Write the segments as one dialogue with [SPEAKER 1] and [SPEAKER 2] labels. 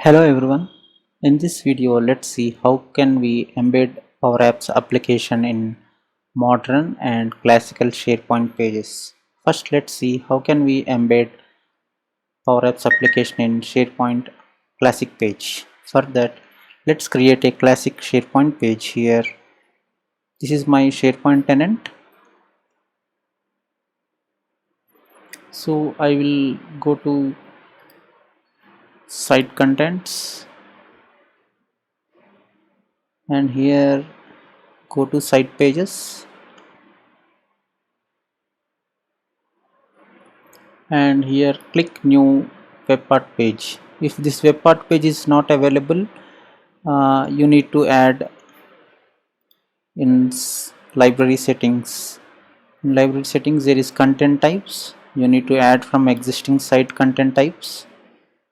[SPEAKER 1] Hello everyone. In this video, let's see how can we embed Power Apps application in modern and classical SharePoint pages. First, let's see how can we embed Power Apps application in SharePoint classic page. For that, let's create a classic SharePoint page here. This is my SharePoint tenant. So I will go to site contents and here go to site pages. And here click new web part page. If this web part page is not available, you need to add in library settings. In library settings there is content types. You need to add from existing site content types.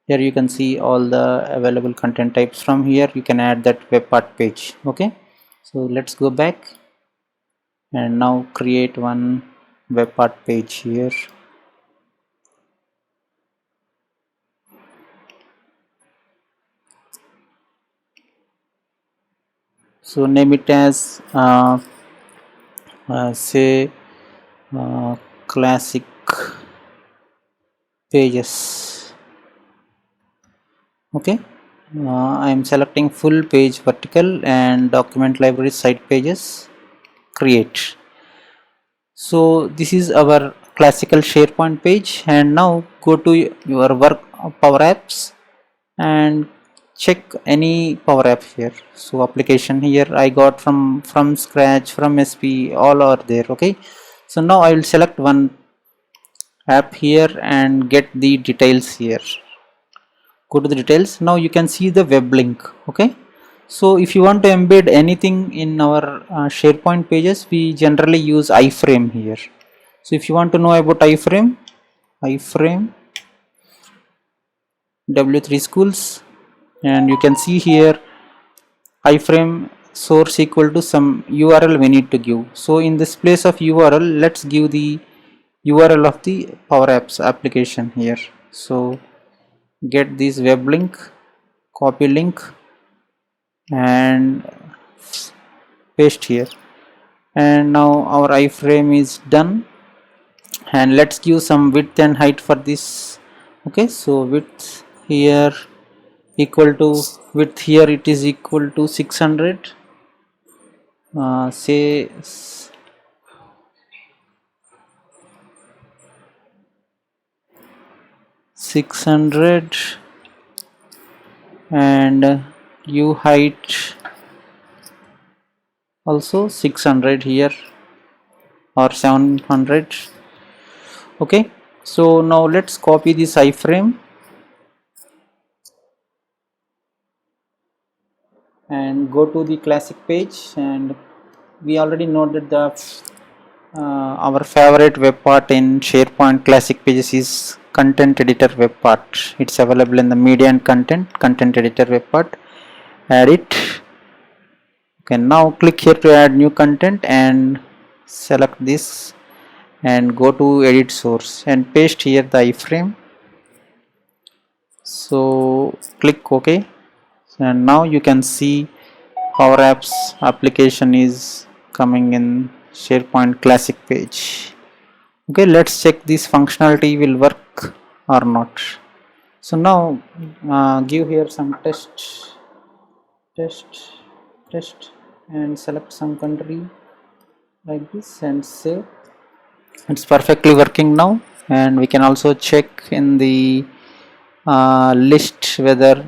[SPEAKER 1] Here you can see all the available content types. From here you can add that web part page. Okay, so let's go back and now create one web part page here. So name it as say classic pages. Okay, I am selecting full page vertical and document library site pages. Create. So this is our classical SharePoint page, and now go to your work Power Apps and check any Power App here. So application here I got from scratch, from SP, all are there. Okay, so now I will select one app here and get the details here. Go to the details. Now you can see the web link. Okay, so if you want to embed anything in our SharePoint pages, we generally use iframe here. So if you want to know about iframe W3 schools, and you can see here iframe source equal to some URL we need to give. So in this place of URL, let's give the URL of the Power Apps application here. So get this web link, copy link and paste here, and now our iframe is done, and let's give some width and height for this. Okay, so width here equal to width here it is equal to 600, say 600, and u height also 600 here or 700. Okay, so now let's copy this iframe and go to the classic page, and we already know that the our favorite web part in SharePoint classic pages is content editor web part. It's available in the media and content editor web part. Add it. Okay, now click here to add new content and select this and go to edit source and paste here the iframe. So click OK, and now you can see Power Apps application is coming in SharePoint classic page. Okay, let's check this functionality will work or not. So now give here some test and select some country like this and save. It's perfectly working now, and we can also check in the list whether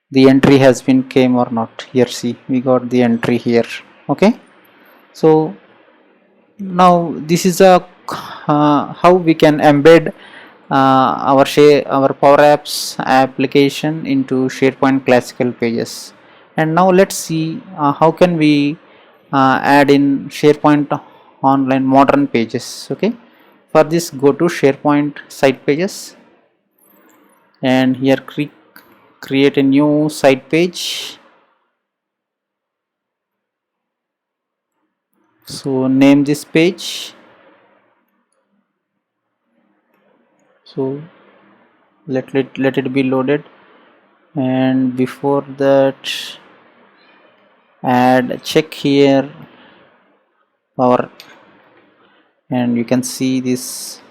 [SPEAKER 1] the entry has been came or not. Here see, we got the entry here. Okay, so now this is a how we can embed our Power Apps application into SharePoint classical pages. And now let's see how can we add in SharePoint online modern pages. Okay, for this go to SharePoint site pages, and here create a new site page. So name this page. So let it be loaded. and before that add check here power, and you can see this.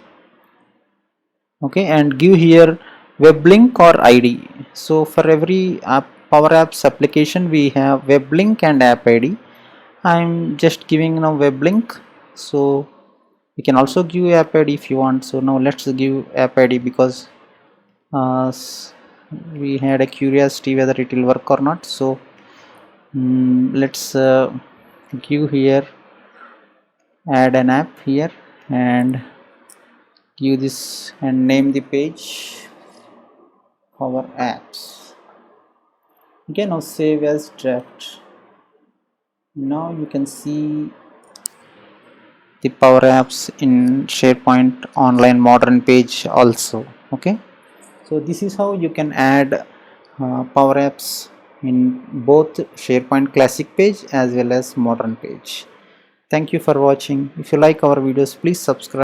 [SPEAKER 1] Okay, and give here web link or id. So for every power apps application we have web link and app id. I'm just giving now web link, so you can also give app id if you want. So now let's give app id, because uh, we had a curiosity whether it will work or not. So let's give here, add an app here, and give this and name the page Power Apps. Okay, now save as draft. Now you can see the Power Apps in SharePoint Online Modern page also. Okay, so this is how you can add Power Apps in both SharePoint Classic page as well as Modern page. Thank you for watching. If you like our videos, please subscribe.